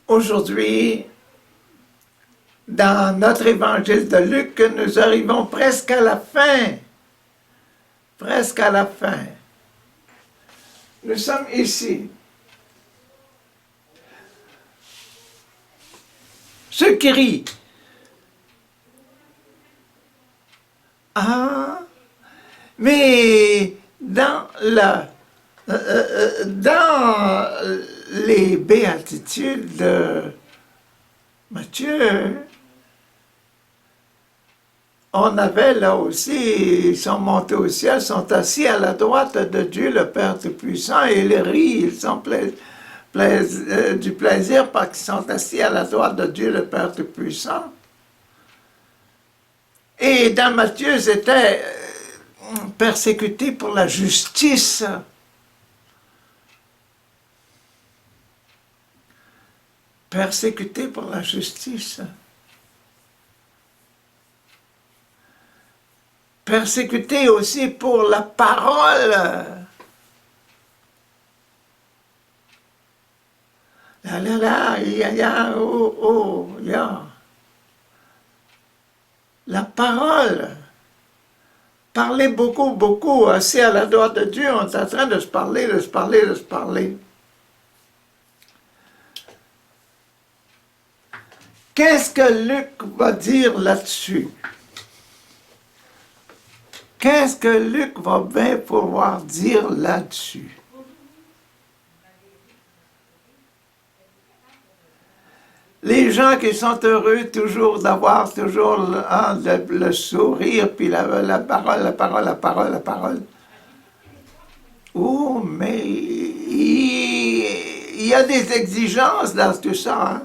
Aujourd'hui, dans notre évangile de Luc, nous arrivons presque à la fin. Presque à la fin. Nous sommes ici. Ceux qui rient. Ah, mais dans les béatitudes de Matthieu, on avait là aussi, ils sont montés au ciel, sont assis à la droite de Dieu, le Père Tout-Puissant, et ils rient, ils sont du plaisir parce qu'ils sont assis à la droite de Dieu, le Père Tout-Puissant. Et dans Matthieu, c'était persécuté pour la justice. Persécuté pour la justice. Persécuté aussi pour la parole. Là, là, là, ya, oh, oh, ya. La parole. Parler beaucoup, beaucoup, assis à la droite de Dieu, on est en train de se parler, de se parler, de se parler. Qu'est-ce que Luc va dire là-dessus? Qu'est-ce que Luc va bien pouvoir dire là-dessus? Les gens qui sont heureux toujours d'avoir toujours le sourire, puis la parole, la parole, la parole, la parole. Oh, mais il y a des exigences dans tout ça, hein?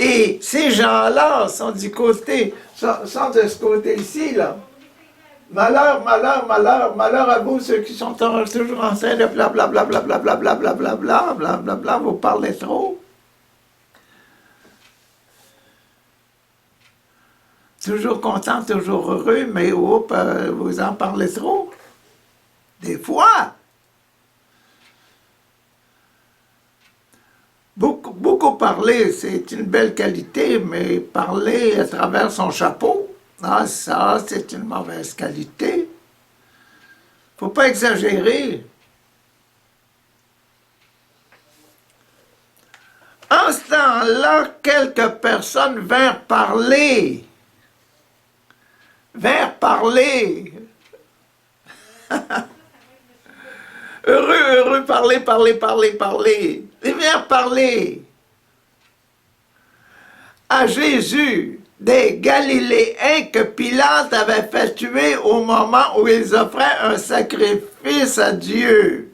Et ces gens-là sont du côté, sont de ce côté-ci, là. Malheur, malheur, malheur, malheur à vous, ceux qui sont toujours en train de blablabla, blablabla, blablabla, blablabla, vous parlez trop. Toujours content, toujours heureux, mais oups, vous en parlez trop. Des fois. Beaucoup parler, c'est une belle qualité, mais parler à travers son chapeau, ça, c'est une mauvaise qualité. Faut pas exagérer. En ce temps-là, quelques personnes vinrent parler. Heureux, parler. Ils vinrent parler à Jésus des Galiléens que Pilate avait fait tuer au moment où ils offraient un sacrifice à Dieu.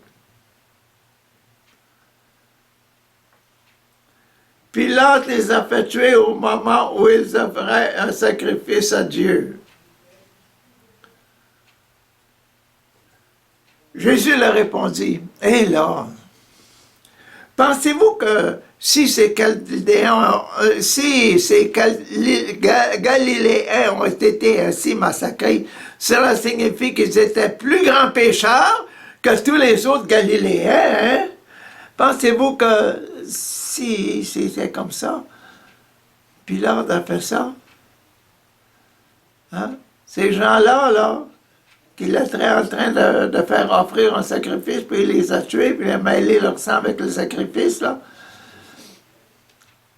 Pilate les a fait tuer au moment où ils offraient un sacrifice à Dieu. Jésus leur répondit, « Hé là, pensez-vous que si ces Galiléens ont été ainsi massacrés, cela signifie qu'ils étaient plus grands pécheurs que tous les autres Galiléens, hein? Pensez-vous que si c'est comme ça, Pilate a fait ça, hein? Ces gens-là, là, qu'il était en train de faire offrir un sacrifice, puis il les a tués, puis il a mêlé leur sang avec le sacrifice, là.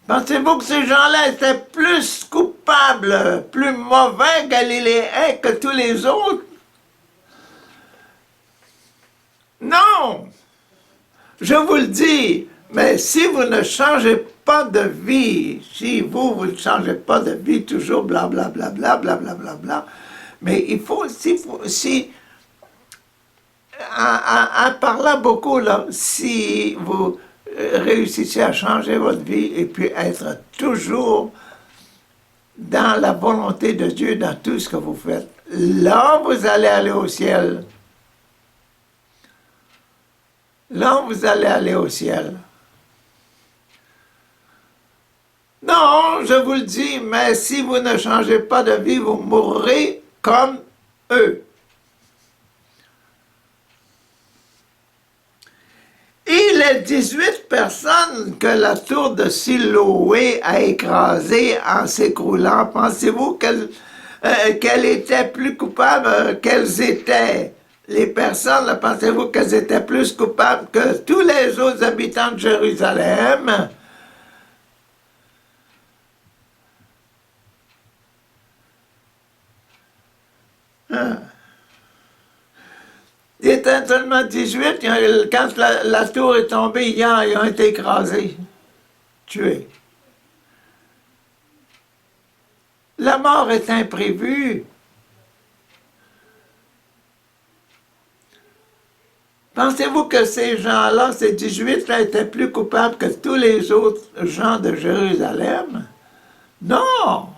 Pensez-vous que ces gens-là étaient plus coupables, plus mauvais Galiléens que tous les autres? Non! Je vous le dis, mais si vous ne changez pas de vie, si vous ne changez pas de vie, toujours blablabla, blablabla, mais il faut, en parlant beaucoup, là, si vous réussissez à changer votre vie et puis être toujours dans la volonté de Dieu dans tout ce que vous faites, là, vous allez aller au ciel. Là, vous allez aller au ciel. Non, je vous le dis, mais si vous ne changez pas de vie, vous mourrez comme eux. Il les 18 personnes que la tour de Siloé a écrasées en s'écroulant, pensez-vous qu'elles étaient plus coupables qu'elles étaient? Les personnes, là, pensez-vous qu'elles étaient plus coupables que tous les autres habitants de Jérusalem? Hein? Il était seulement 18, quand la tour est tombée hier, ils ont été écrasés, tués. La mort est imprévue. Pensez-vous que ces gens-là, ces 18-là, étaient plus coupables que tous les autres gens de Jérusalem? Non!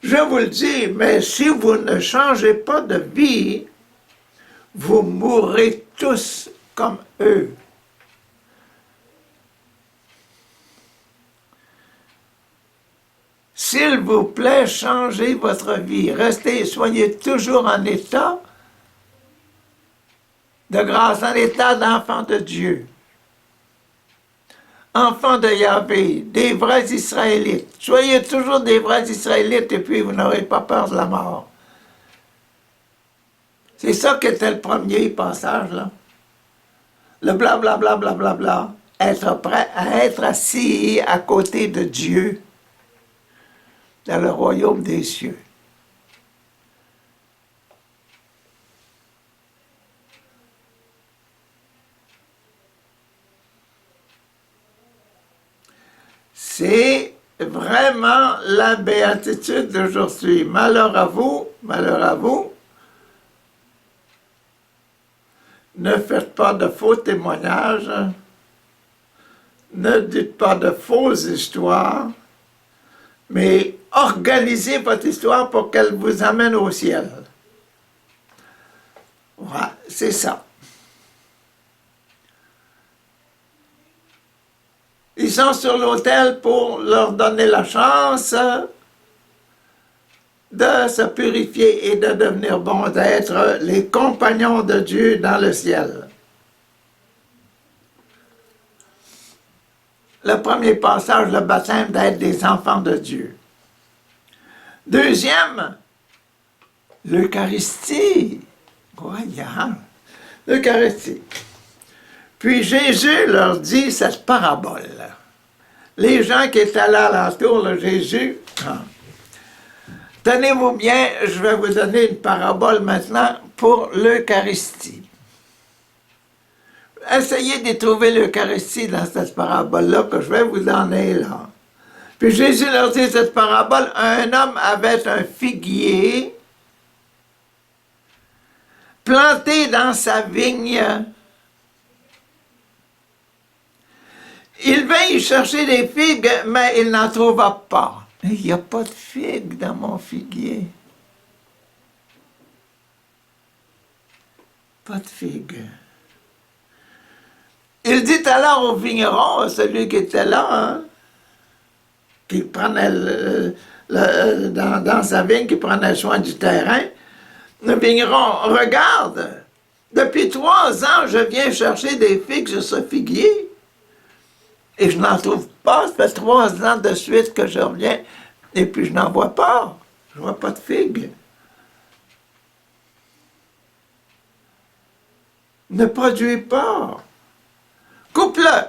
Je vous le dis, mais si vous ne changez pas de vie, vous mourrez tous comme eux. S'il vous plaît, changez votre vie. Restez, soyez toujours en état de grâce, en état d'enfant de Dieu. Enfants de Yahvé, des vrais Israélites. Soyez toujours des vrais Israélites et puis vous n'aurez pas peur de la mort. C'est ça qu'était le premier passage, là. Le blablabla, blablabla. Être prêt à être assis à côté de Dieu dans le royaume des cieux. C'est vraiment la béatitude d'aujourd'hui. Malheur à vous, malheur à vous. Ne faites pas de faux témoignages. Ne dites pas de fausses histoires. Mais organisez votre histoire pour qu'elle vous amène au ciel. Voilà, c'est ça. Ils sont sur l'autel pour leur donner la chance de se purifier et de devenir bons, d'être les compagnons de Dieu dans le ciel. Le premier passage, le baptême, d'être des enfants de Dieu. Deuxième, l'Eucharistie. Voyons, l'Eucharistie. Puis Jésus leur dit cette parabole. Les gens qui étaient là alentour, Jésus, tenez-vous bien, je vais vous donner une parabole maintenant pour l'Eucharistie. Essayez de trouver l'Eucharistie dans cette parabole-là que je vais vous donner là. Puis Jésus leur dit cette parabole, un homme avait un figuier planté dans sa vigne. Il vint y chercher des figues, mais il n'en trouva pas. Il n'y a pas de figues dans mon figuier. Pas de figues. Il dit alors au vigneron, celui qui était là, hein, qui prenait dans sa vigne, qui prenait soin du terrain, le vigneron, regarde, depuis 3 ans, je viens chercher des figues sur ce figuier. Et je n'en trouve pas, ça fait 3 ans de suite que je reviens, et puis je n'en vois pas. Je ne vois pas de figues. Ne produis pas. Coupe-le.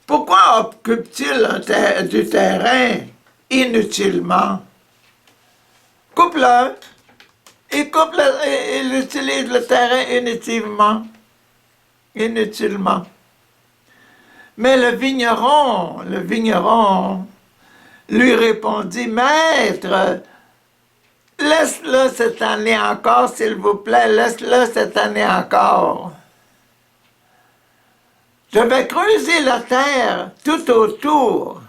Pourquoi occupe-t-il du terrain inutilement? Coupe-le. Il utilise le terrain inutilement. Inutilement. Mais le vigneron lui répondit, Maître, laisse-le cette année encore, s'il vous plaît, laisse-le cette année encore. Je vais creuser la terre tout autour.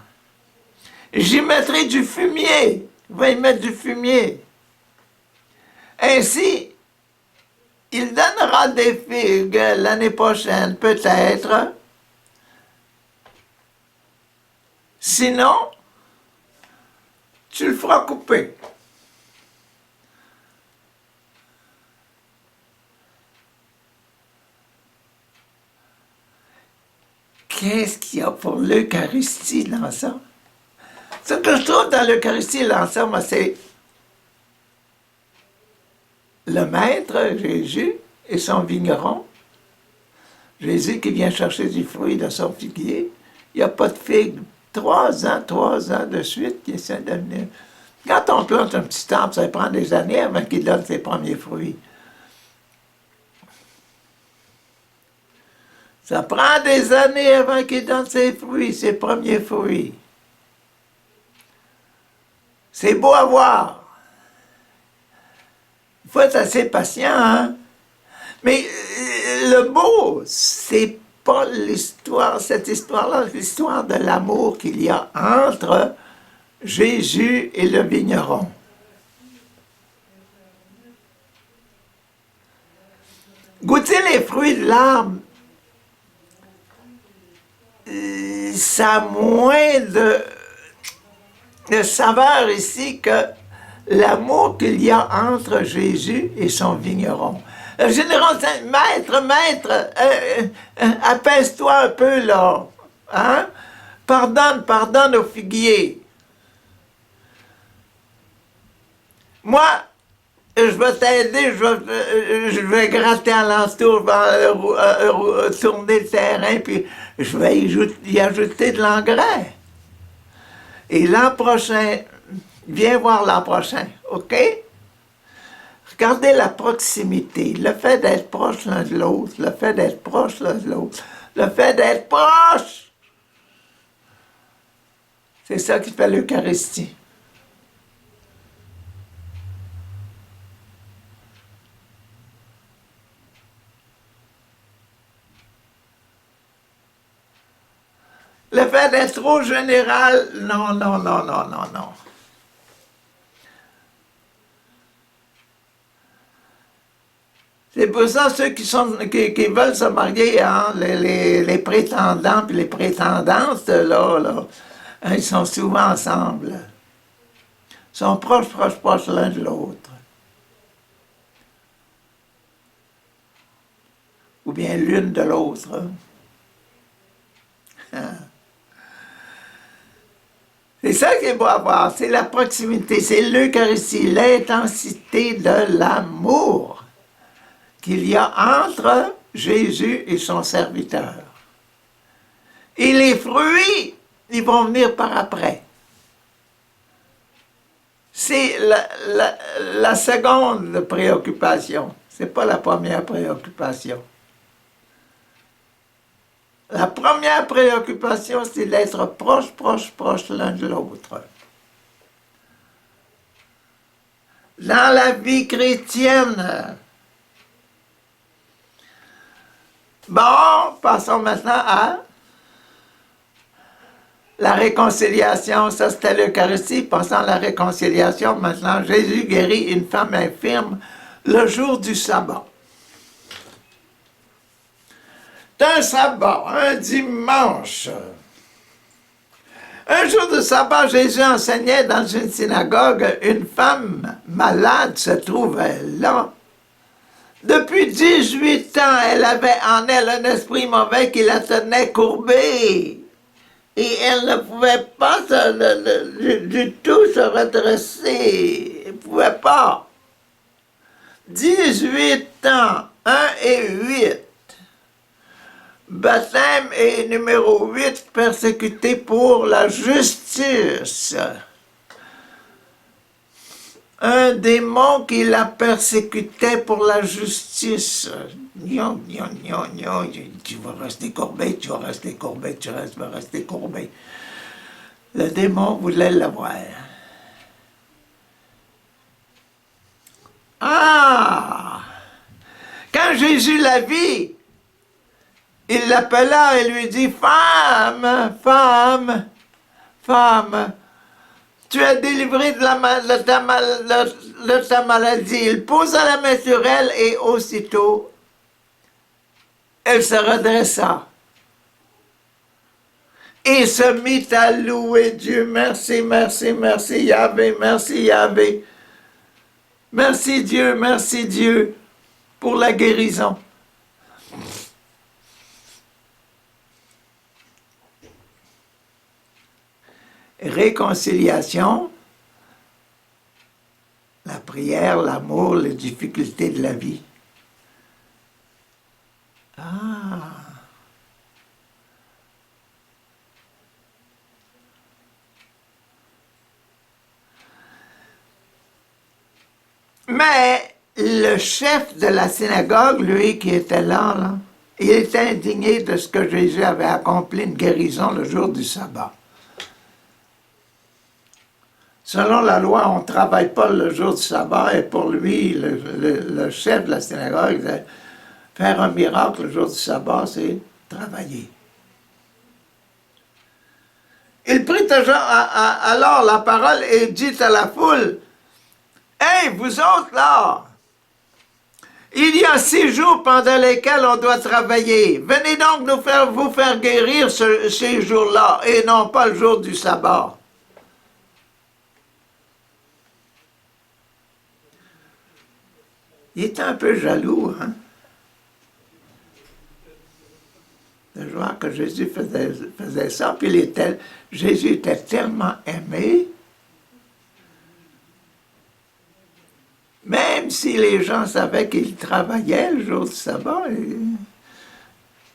J'y mettrai du fumier. Je vais y mettre du fumier. Ainsi, il donnera des figues l'année prochaine, peut-être. Sinon, tu le feras couper. qu'est-ce qu'il y a pour l'Eucharistie dans ça? Ce que je trouve dans l'Eucharistie, dans ça, moi, c'est le Maître, Jésus, et son vigneron. Jésus qui vient chercher du fruit de son figuier. Il n'y a pas de figue. 3 ans de suite, qui essaie de venir. Quand on plante un petit arbre, ça prend des années avant qu'il donne ses premiers fruits. Ça prend des années avant qu'il donne ses fruits, ses premiers fruits. C'est beau à voir. Il faut être assez patient, hein? Mais le beau, c'est pas l'histoire, cette histoire-là, c'est l'histoire de l'amour qu'il y a entre Jésus et le vigneron. Goûter les fruits de l'arbre, ça a moins de saveur ici que l'amour qu'il y a entre Jésus et son vigneron. Le vigneron dit, maître, apaise-toi un peu là. Hein? Pardonne au figuier. Moi, je vais t'aider, je vais gratter alentour, je vais tourner le terrain, puis je vais y ajouter de l'engrais. Et l'an prochain, viens voir l'an prochain, OK? Regardez la proximité, le fait d'être proche l'un de l'autre, le fait d'être proche l'un de l'autre, le fait d'être proche. C'est ça qui fait l'Eucharistie. Le fait d'être trop général, non. C'est pour ça ceux qui veulent se marier, hein, les prétendants et les prétendantes, là, hein, ils sont souvent ensemble. Ils sont proches l'un de l'autre. Ou bien l'une de l'autre. Hein. C'est ça qui est beau à voir, c'est la proximité, c'est l'Eucharistie, l'intensité de l'amour qu'il y a entre Jésus et son serviteur. Et les fruits, ils vont venir par après. C'est la seconde préoccupation, c'est pas la première préoccupation. La première préoccupation, c'est d'être proche l'un de l'autre. Dans la vie chrétienne. Bon, passons maintenant à la réconciliation. Ça, c'était l'Eucharistie. Passons à la réconciliation. Maintenant, Jésus guérit une femme infirme le jour du sabbat. Un sabbat, un dimanche. Un jour de sabbat, Jésus enseignait dans une synagogue. Une femme malade se trouvait là. Depuis 18 ans, elle avait en elle un esprit mauvais qui la tenait courbée. Et elle ne pouvait pas du tout se redresser. Elle ne pouvait pas. 18 ans, 1 et 8. Baptême et numéro 8, persécuté pour la justice. Un démon qui la persécutait pour la justice. Tu vas rester courbé, tu vas rester courbé, tu vas rester courbé. Le démon voulait l'avoir. Ah! Quand Jésus la vit, il l'appela et lui dit, femme, femme, femme, tu es délivrée de ta maladie. Il posa la main sur elle et aussitôt, elle se redressa et se mit à louer Dieu. Merci, merci, merci Yahvé, merci Yahvé. Merci Dieu pour la guérison. réconciliation, la prière, l'amour, les difficultés de la vie. Ah! Mais le chef de la synagogue, lui qui était là, il était indigné de ce que Jésus avait accompli une guérison le jour du sabbat. Selon la loi, on ne travaille pas le jour du sabbat, et pour lui, le chef de la synagogue, disait, faire un miracle le jour du sabbat, c'est travailler. Il prit alors la parole et dit à la foule, « Hey, vous autres là, il y a 6 jours pendant lesquels on doit travailler. Venez donc vous faire guérir ces jours-là, et non pas le jour du sabbat. » Il était un peu jaloux, hein, de voir que Jésus faisait ça. Puis Jésus était tellement aimé, même si les gens savaient qu'il travaillait le jour du sabbat.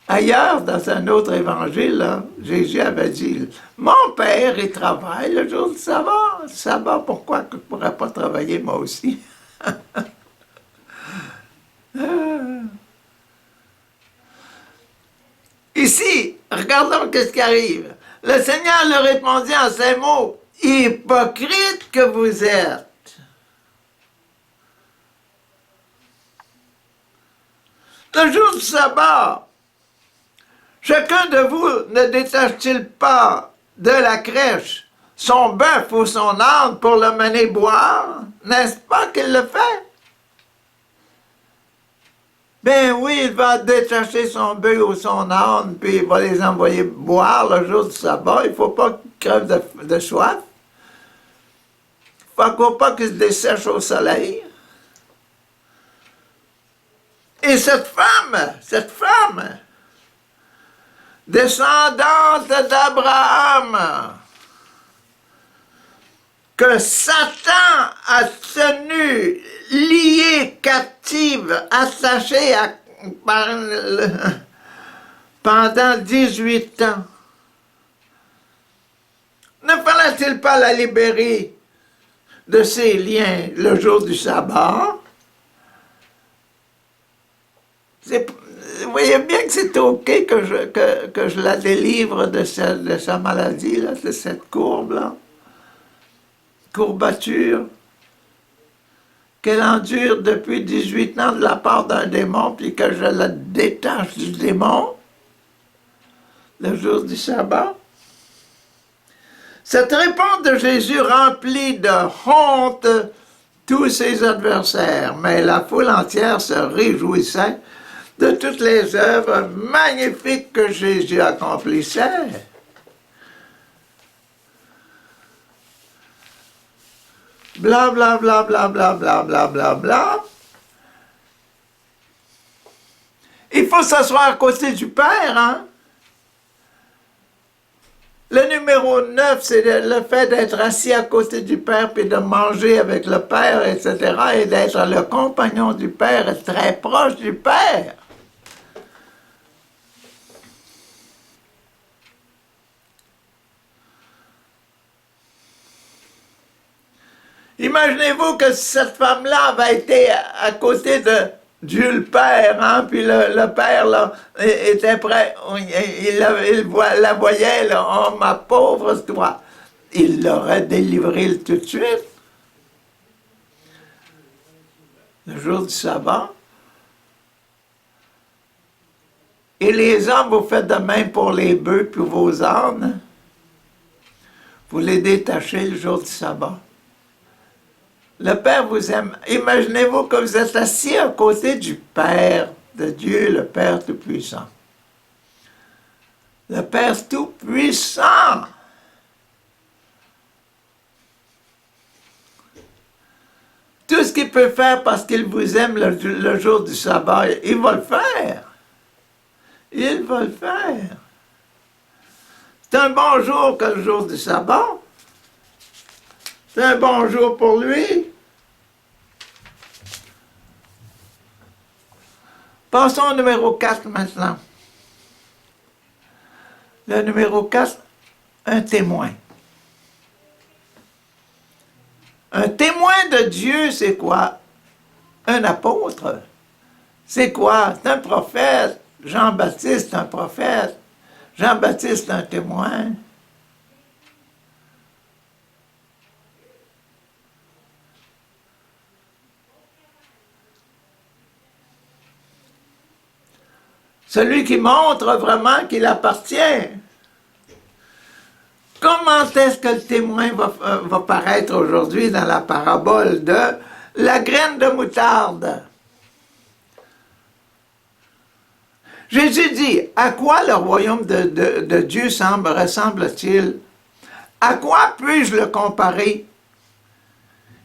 Ailleurs, dans un autre évangile, là, Jésus avait dit, « Mon Père, il travaille le jour du sabbat. Le sabbat, pourquoi que je ne pourrais pas travailler moi aussi? » Ici, regardons ce qui arrive. Le Seigneur leur répondit en ces mots, « Hypocrite que vous êtes! Le jour du sabbat, chacun de vous ne détache-t-il pas de la crèche son bœuf ou son âne pour le mener boire? N'est-ce pas qu'il le fait? » Ben oui, il va détacher son bœuf ou son âne, puis il va les envoyer boire le jour du sabbat. Il ne faut pas qu'ils crèvent de soif. Il ne faut pas qu'ils se dessèchent au soleil. Et cette femme, descendante d'Abraham, que Satan a tenue liée, captive, attachée pendant 18 ans. Ne fallait-il pas la libérer de ses liens le jour du sabbat? Vous voyez bien que c'est OK que je la délivre de sa maladie, là, de cette courbe-là. Courbature qu'elle endure depuis 18 ans de la part d'un démon, puis que je la détache du démon le jour du sabbat. Cette réponse de Jésus remplit de honte tous ses adversaires, mais la foule entière se réjouissait de toutes les œuvres magnifiques que Jésus accomplissait. Bla bla bla bla bla bla bla bla bla. Il faut s'asseoir à côté du Père, hein? Le numéro 9, c'est le fait d'être assis à côté du Père, puis de manger avec le Père, etc., et d'être le compagnon du Père, être très proche du Père. Imaginez-vous que cette femme-là avait été à côté de Dieu le Père, hein, puis le Père là, était prêt, il la voyait, là, « Oh, ma pauvre toi », il l'aurait délivré tout de suite. Le jour du sabbat. Et les hommes, vous faites de même pour les bœufs puis vos ânes. Vous les détachez le jour du sabbat. Le Père vous aime. Imaginez-vous que vous êtes assis à côté du Père, de Dieu, le Père Tout-Puissant. Le Père Tout-Puissant. Tout ce qu'il peut faire parce qu'il vous aime le jour du sabbat, il va le faire. Il va le faire. C'est un bon jour que le jour du sabbat. C'est un bon jour pour lui. Passons au numéro 4 maintenant. Le numéro 4, un témoin. Un témoin de Dieu, c'est quoi? Un apôtre. C'est quoi? C'est un prophète. Jean-Baptiste, un prophète. Jean-Baptiste, un témoin. Celui qui montre vraiment qu'il appartient. Comment est-ce que le témoin va paraître aujourd'hui dans la parabole de la graine de moutarde? Jésus dit, à quoi le royaume de Dieu ressemble-t-il? À quoi puis-je le comparer?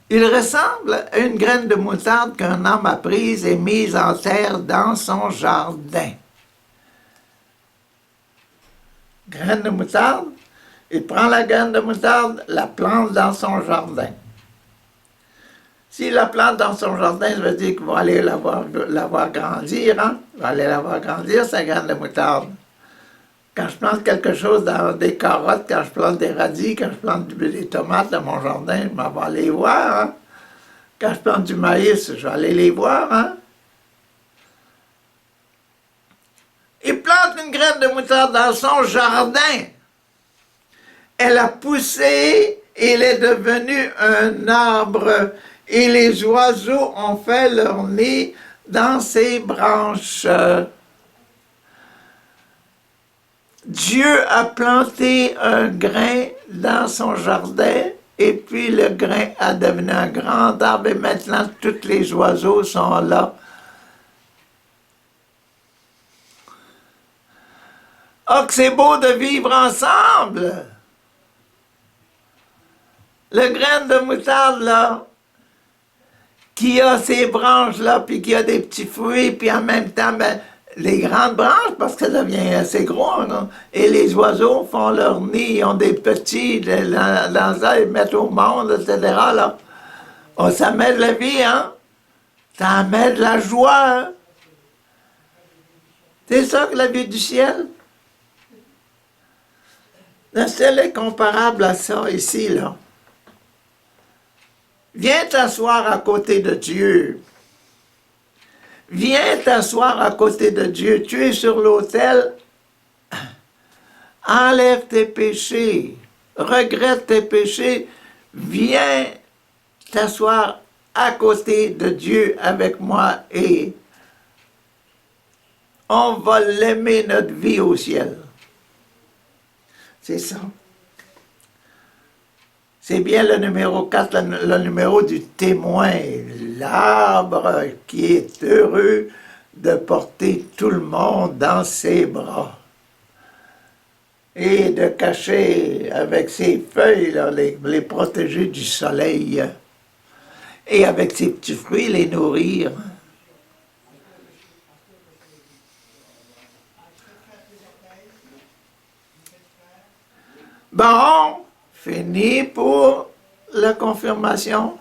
Il ressemble à une graine de moutarde qu'un homme a prise et mise en terre dans son jardin. Graine de moutarde, il prend la graine de moutarde, la plante dans son jardin. S'il la plante dans son jardin, ça veut dire qu'il va aller la voir grandir, hein? Il va aller la voir grandir, sa graine de moutarde. Quand je plante quelque chose dans des carottes, quand je plante des radis, quand je plante des tomates dans mon jardin, je m'en vais aller les voir, hein? Quand je plante du maïs, je vais aller les voir, hein? Il plante une graine de moutarde dans son jardin. Elle a poussé, elle est devenue un arbre, et les oiseaux ont fait leur nid dans ses branches. Dieu a planté un grain dans son jardin, et puis le grain a devenu un grand arbre, et maintenant tous les oiseaux sont là. Oh, que c'est beau de vivre ensemble! Le grain de moutarde, là, qui a ses branches, là, puis qui a des petits fruits, puis en même temps, ben, les grandes branches, parce que ça devient assez gros, là, et les oiseaux font leur nid, ils ont des petits, dans ça, ils mettent au monde, etc., là. Oh, ça met de la vie, hein? Ça met de la joie, hein? C'est ça que la vie du ciel. Le ciel est comparable à ça, ici, là. Viens t'asseoir à côté de Dieu. Viens t'asseoir à côté de Dieu. Tu es sur l'autel. Enlève tes péchés. Regrette tes péchés. Viens t'asseoir à côté de Dieu avec moi et on va l'aimer notre vie au ciel. C'est ça. C'est bien le numéro 4, le numéro du témoin, l'arbre qui est heureux de porter tout le monde dans ses bras et de cacher avec ses feuilles, là, les protéger du soleil et avec ses petits fruits les nourrir. Bon, fini pour la confirmation.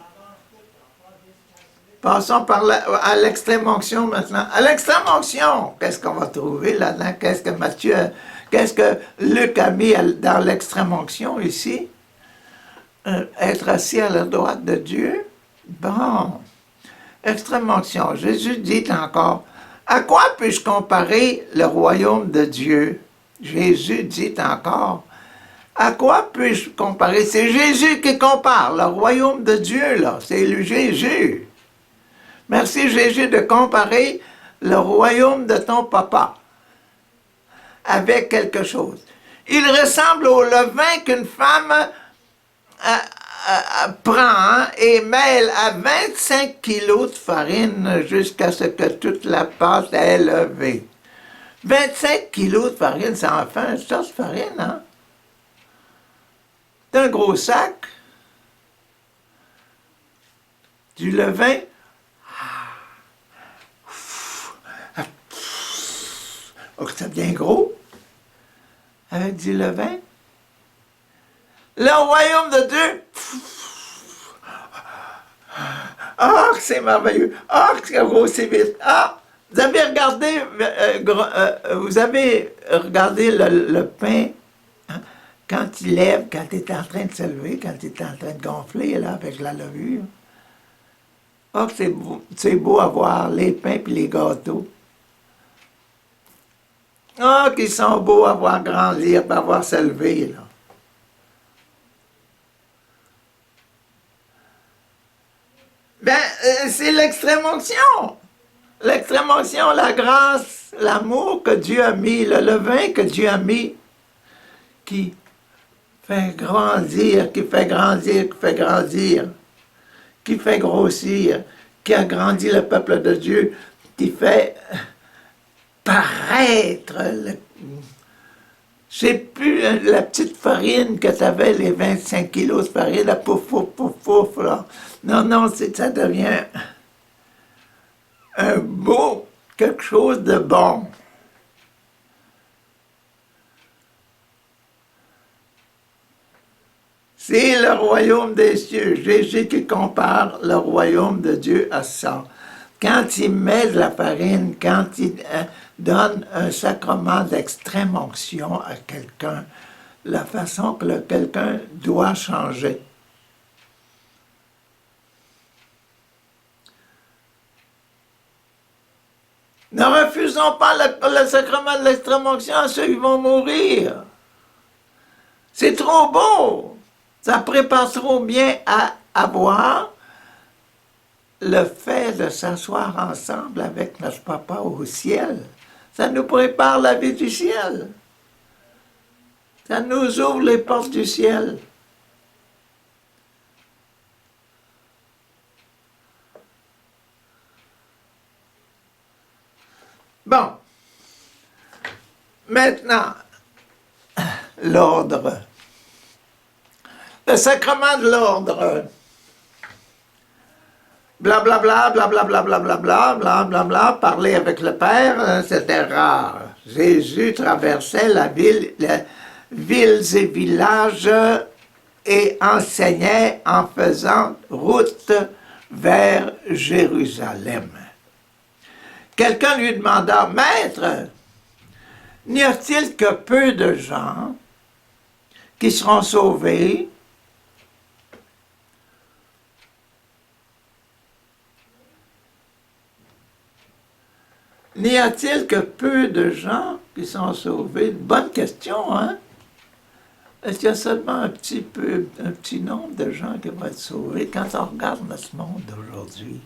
Passons à l'extrême onction maintenant. À l'extrême onction, qu'est-ce qu'on va trouver là-dedans? Qu'est-ce que Luc a mis dans l'extrême onction ici? Être assis à la droite de Dieu? Bon, extrême onction. Jésus dit encore, à quoi puis-je comparer le royaume de Dieu? Jésus dit encore, à quoi puis-je comparer? C'est Jésus qui compare le royaume de Dieu, là. C'est le Jésus. Merci Jésus de comparer le royaume de ton papa avec quelque chose. Il ressemble au levain qu'une femme prend et mêle à 25 kilos de farine jusqu'à ce que toute la pâte est levée. 25 kilos de farine, ça en fait un tas de farine, hein? C'est un gros sac. Du levain. Oh, c'est bien gros. Avec du levain. Le royaume de Dieu. Ah, que c'est merveilleux! Ah, que c'est grossit vite! Ah! Vous avez regardé le pain hein, quand il lève, quand il est en train de se lever, quand il est en train de gonfler là, avec la levure. Ah, que c'est beau à voir, les pains et les gâteaux. Ah, qu'ils sont beaux à voir grandir, à voir se lever, là. Ben, c'est l'extrême onction. L'extrême onction, la grâce, l'amour que Dieu a mis, le levain que Dieu a mis, qui fait grandir, qui fait grandir, qui fait grandir, qui fait grossir, qui a grandi le peuple de Dieu, qui fait paraître c'est plus la petite farine que tu avais, les 25 kilos de farine, la pouf, pouf, pouf, pouf, là. Non, non, ça devient un beau, quelque chose de bon. C'est le royaume des cieux. Jésus qui compare le royaume de Dieu à ça. Quand il met de la farine, quand il donne un sacrement d'extrême onction à quelqu'un, la façon que quelqu'un doit changer. Ne refusons pas le sacrement de l'extrême onction à ceux qui vont mourir. C'est trop beau. Ça prépare trop bien à avoir le fait de s'asseoir ensemble avec notre papa au ciel. Ça nous prépare la vie du ciel. Ça nous ouvre les portes du ciel. Bon. Maintenant, l'ordre. Le sacrement de l'ordre. Blablabla, blablabla, blablabla, blablabla, parler avec le Père, c'était rare. Jésus traversait les villes et villages et enseignait en faisant route vers Jérusalem. Quelqu'un lui demanda, « Maître, n'y a-t-il que peu de gens qui seront sauvés? » N'y a-t-il que peu de gens qui sont sauvés? Bonne question, hein? Est-ce qu'il y a seulement un petit nombre de gens qui vont être sauvés quand on regarde notre monde d'aujourd'hui?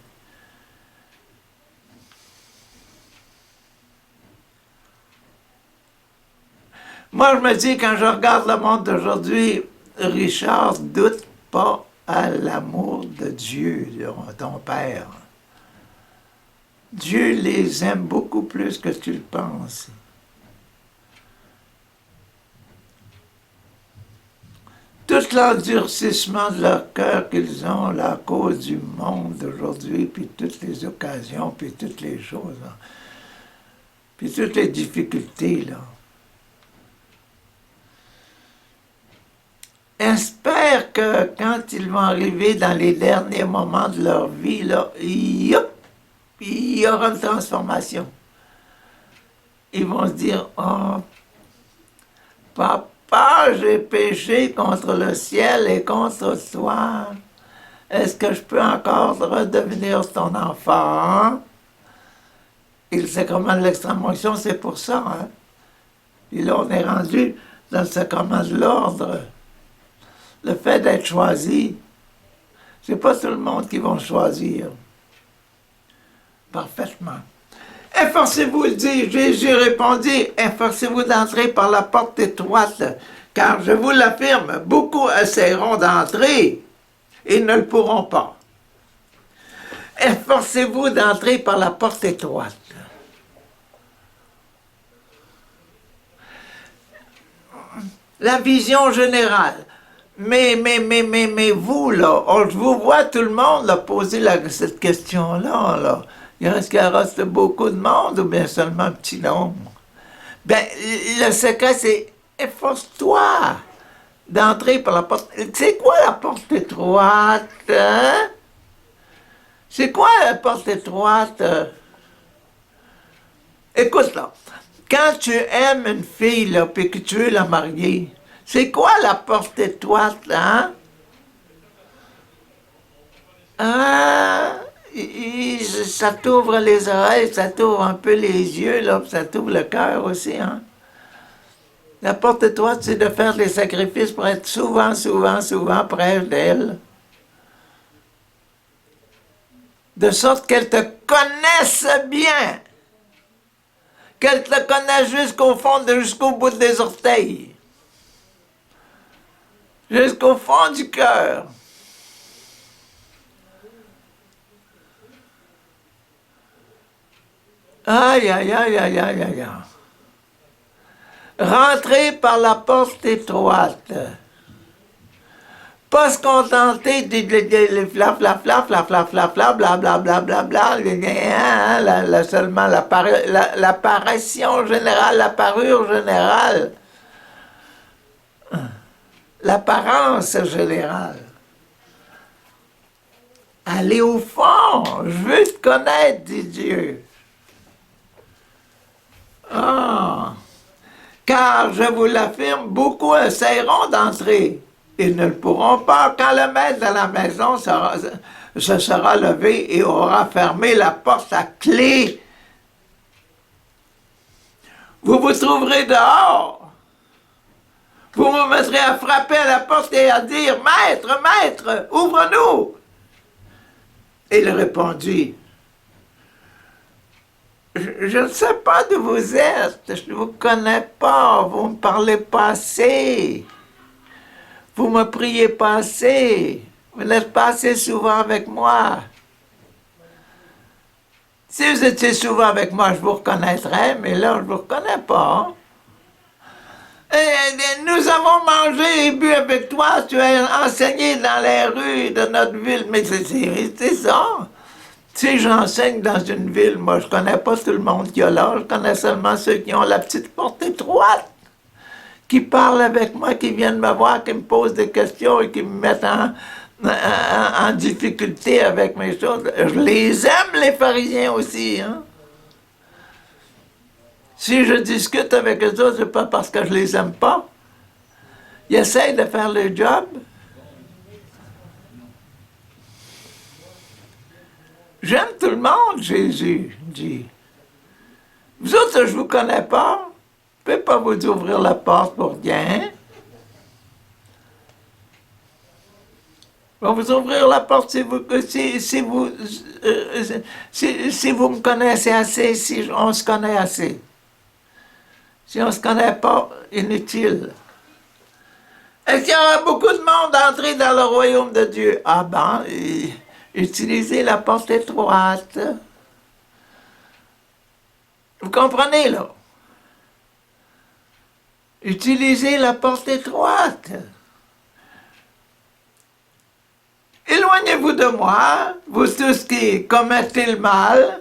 Moi, je me dis, quand je regarde le monde d'aujourd'hui, Richard, doute pas à l'amour de Dieu, ton Père. Dieu les aime beaucoup plus que tu le penses. Tout l'endurcissement de leur cœur qu'ils ont là, à cause du monde d'aujourd'hui, puis toutes les occasions, puis toutes les choses, là. Puis toutes les difficultés, là. Espère que quand ils vont arriver dans les derniers moments de leur vie, là, il y aura une transformation. Ils vont se dire, « Oh, papa, j'ai péché contre le ciel et contre toi. Est-ce que je peux encore redevenir ton enfant? » Et le sacrement de l'extrême-onction, c'est pour ça. Hein? Et là, on est rendu dans le sacrement de l'ordre. Le fait d'être choisi, c'est pas tout le monde qui va choisir. Parfaitement. Efforcez-vous, dit Jésus répondit, efforcez-vous d'entrer par la porte étroite, car je vous l'affirme, beaucoup essaieront d'entrer et ne le pourront pas. Efforcez-vous d'entrer par la porte étroite. La vision générale. Mais vous, là, je vous vois tout le monde là, poser cette question-là, là. Est-ce qu'il reste beaucoup de monde ou bien seulement un petit nombre? Ben, le secret, c'est efforce-toi d'entrer par la porte. C'est quoi la porte étroite? Hein? C'est quoi la porte étroite? Écoute, là, quand tu aimes une fille, là, puis que tu veux la marier, c'est quoi la porte étroite, là, hein? Ah, ça t'ouvre les oreilles, ça t'ouvre un peu les yeux, là, puis ça t'ouvre le cœur aussi, hein? La porte étroite, c'est de faire des sacrifices pour être souvent, souvent, souvent près d'elle. De sorte qu'elle te connaisse bien. Qu'elle te connaisse jusqu'au fond, jusqu'au bout des orteils. Jusqu'au fond du cœur. Aïe, aïe, aïe, aïe, aïe, aïe. Rentrer par la porte étroite. Pas se contenter de fla fla fla fla fla fla fla bla bla bla bla bla seulement l'apparition générale, la parure générale, l'apparence générale. Aller au fond, je veux te connaître, dit Dieu. Ah, car je vous l'affirme, beaucoup essaieront d'entrer. Ils ne le pourront pas quand le maître de la maison se sera levé et aura fermé la porte à clé. Vous vous trouverez dehors. Vous me mettrez à frapper à la porte et à dire « Maître, maître, ouvre-nous » Il répondit « Je ne sais pas d'où vous êtes, je ne vous connais pas, vous ne me parlez pas assez. » Vous me priez pas assez. Vous n'êtes pas assez souvent avec moi. Si vous étiez souvent avec moi, je vous reconnaîtrais, mais là, je ne vous reconnais pas. Nous avons mangé et bu avec toi, tu as enseigné dans les rues de notre ville. Mais c'est ça. Si j'enseigne dans une ville, moi, je ne connais pas tout le monde qui est là, je connais seulement ceux qui ont la petite porte étroite, qui parlent avec moi, qui viennent me voir, qui me posent des questions et qui me mettent en difficulté avec mes choses. Je les aime, les pharisiens aussi. Hein? Si je discute avec eux autres, c'est pas parce que je les aime pas. Ils essayent de faire le job. J'aime tout le monde, Jésus dit. Vous autres, je vous connais pas. Je ne peux pas vous ouvrir la porte pour rien. Je vais vous ouvrir la porte si vous me connaissez assez, si on se connaît assez. Si on ne se connaît pas, inutile. Est-ce qu'il y aura beaucoup de monde entré dans le royaume de Dieu? Ah ben, utilisez la porte étroite. Vous comprenez, là? Utilisez la porte étroite. Éloignez-vous de moi, vous tous qui commettez le mal.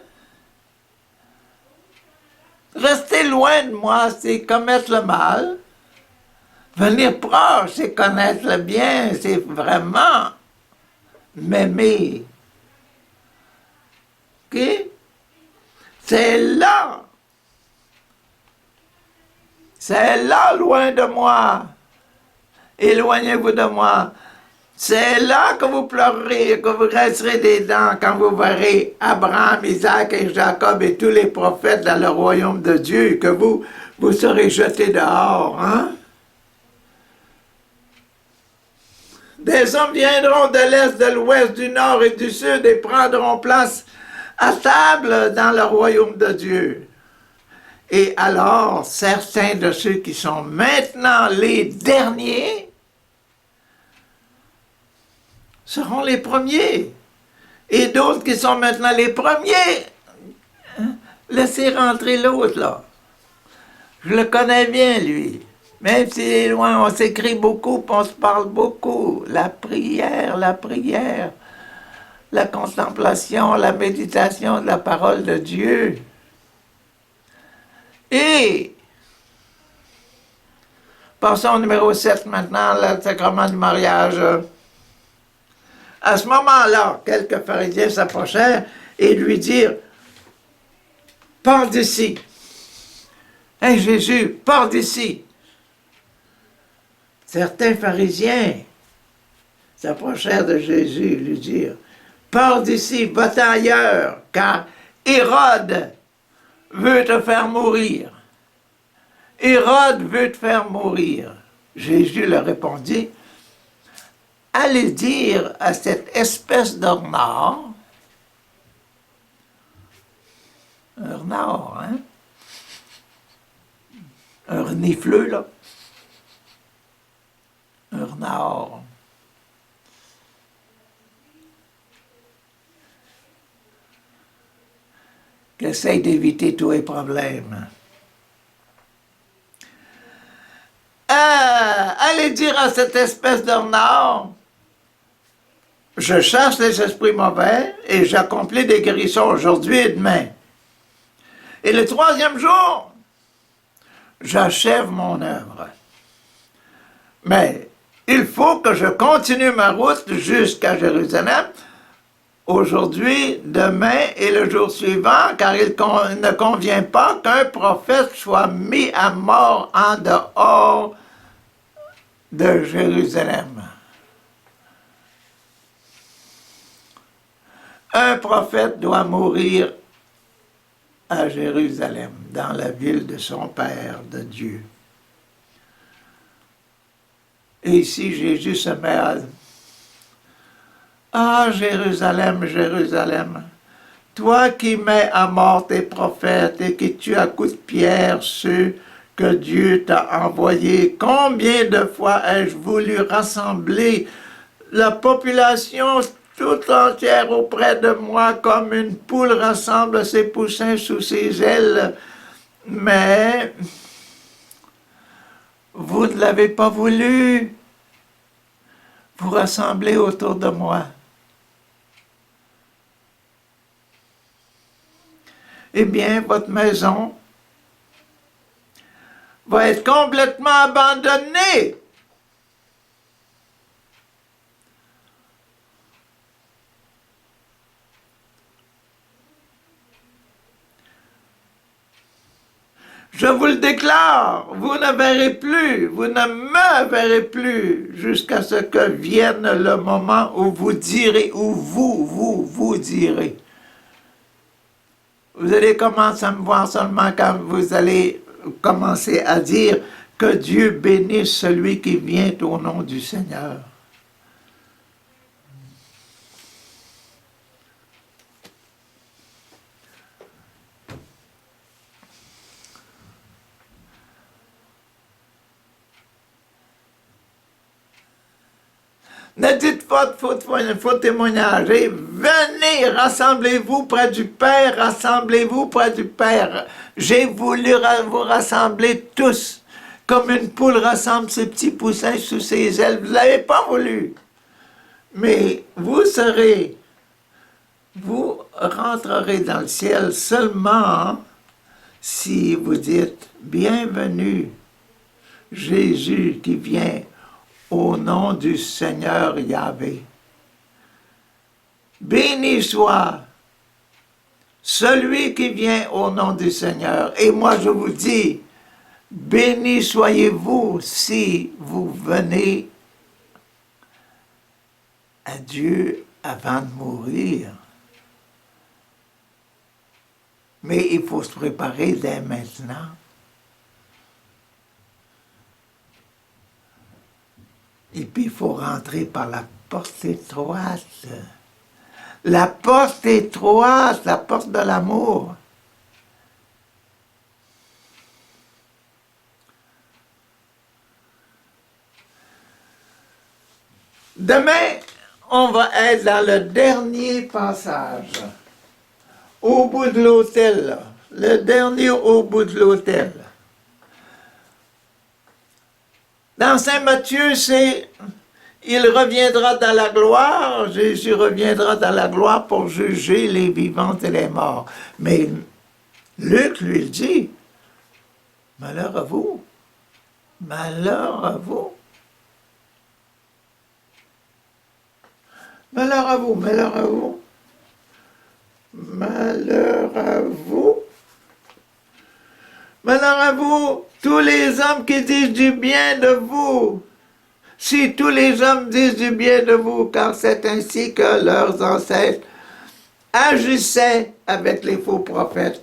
Restez loin de moi, c'est commettre le mal. Venir proche, c'est connaître le bien, c'est vraiment m'aimer. OK? C'est là. C'est là, loin de moi. Éloignez-vous de moi. C'est là que vous pleurerez, que vous grincerez des dents quand vous verrez Abraham, Isaac et Jacob et tous les prophètes dans le royaume de Dieu, que vous serez jetés dehors. Hein? Des hommes viendront de l'est, de l'ouest, du nord et du sud et prendront place à table dans le royaume de Dieu. Et alors, certains de ceux qui sont maintenant les derniers seront les premiers. Et d'autres qui sont maintenant les premiers, hein? Laissez rentrer l'autre, là. Je le connais bien, lui. Même s'il est loin, on s'écrit beaucoup, on se parle beaucoup. La prière, la contemplation, la méditation de la parole de Dieu. Et, passons au numéro 7 maintenant, le sacrement du mariage. À ce moment-là, quelques pharisiens s'approchèrent et lui dirent, « Pars d'ici. » Hey Jésus, pars d'ici. Certains pharisiens s'approchèrent de Jésus et lui dirent, « Pars d'ici, va-t'en ailleurs, car Hérode veut te faire mourir. Hérode veut te faire mourir. » Jésus leur répondit, « Allez dire à cette espèce de renard, un renard, hein? Un renifleux, là. Un renard. Qui essaye d'éviter tous les problèmes. Allez dire à cette espèce de renard, je chasse les esprits mauvais et j'accomplis des guérissons aujourd'hui et demain. Et le troisième jour, j'achève mon œuvre. Mais il faut que je continue ma route jusqu'à Jérusalem, aujourd'hui, demain et le jour suivant, car il ne convient pas qu'un prophète soit mis à mort en dehors de Jérusalem. Un prophète doit mourir à Jérusalem, dans la ville de son Père, de Dieu. Et ici, Jésus se met à... Ah, Jérusalem, Jérusalem, toi qui mets à mort tes prophètes et qui tues à coups de pierre ceux que Dieu t'a envoyés, combien de fois ai-je voulu rassembler la population tout entière auprès de moi, comme une poule rassemble ses poussins sous ses ailes, mais vous ne l'avez pas voulu vous rassembler autour de moi. Eh bien, votre maison va être complètement abandonnée. Je vous le déclare, vous ne verrez plus, vous ne me verrez plus jusqu'à ce que vienne le moment où vous direz, où vous direz. Vous allez commencer à me voir seulement quand vous allez commencer à dire que Dieu bénisse celui qui vient au nom du Seigneur. Ne dites pas de faux témoignage. Et venez, rassemblez-vous près du Père, rassemblez-vous près du Père. J'ai voulu vous rassembler tous, comme une poule rassemble ses petits poussins sous ses ailes. Vous ne l'avez pas voulu. Mais vous rentrerez dans le ciel seulement si vous dites « Bienvenue, Jésus qui vient ». Au nom du Seigneur Yahvé. Béni soit celui qui vient au nom du Seigneur. Et moi je vous dis, béni soyez-vous si vous venez à Dieu avant de mourir. Mais il faut se préparer dès maintenant. Et puis, il faut rentrer par la porte étroite. La porte étroite, la porte de l'amour. Demain, on va être dans le dernier passage. Au bout de l'autel. Le dernier au bout de l'autel. Dans Saint Matthieu, c'est « Il reviendra dans la gloire », Jésus reviendra dans la gloire pour juger les vivants et les morts. Mais Luc lui dit « Malheur à vous, malheur à vous ». Malheur à vous, malheur à vous. Malheur à vous. Malheur à vous, tous les hommes qui disent du bien de vous. Si tous les hommes disent du bien de vous, car c'est ainsi que leurs ancêtres agissaient avec les faux prophètes.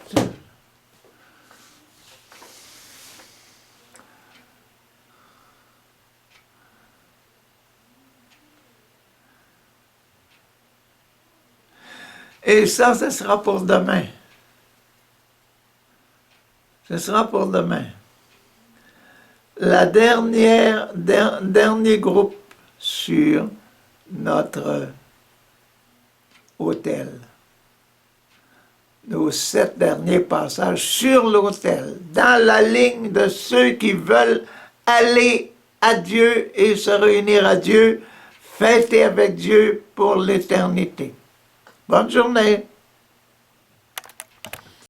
Et ça, ce sera pour demain. Ce sera pour demain. Dernier groupe sur notre autel. Nos 7 derniers passages sur l'autel, dans la ligne de ceux qui veulent aller à Dieu et se réunir à Dieu, fêter avec Dieu pour l'éternité. Bonne journée.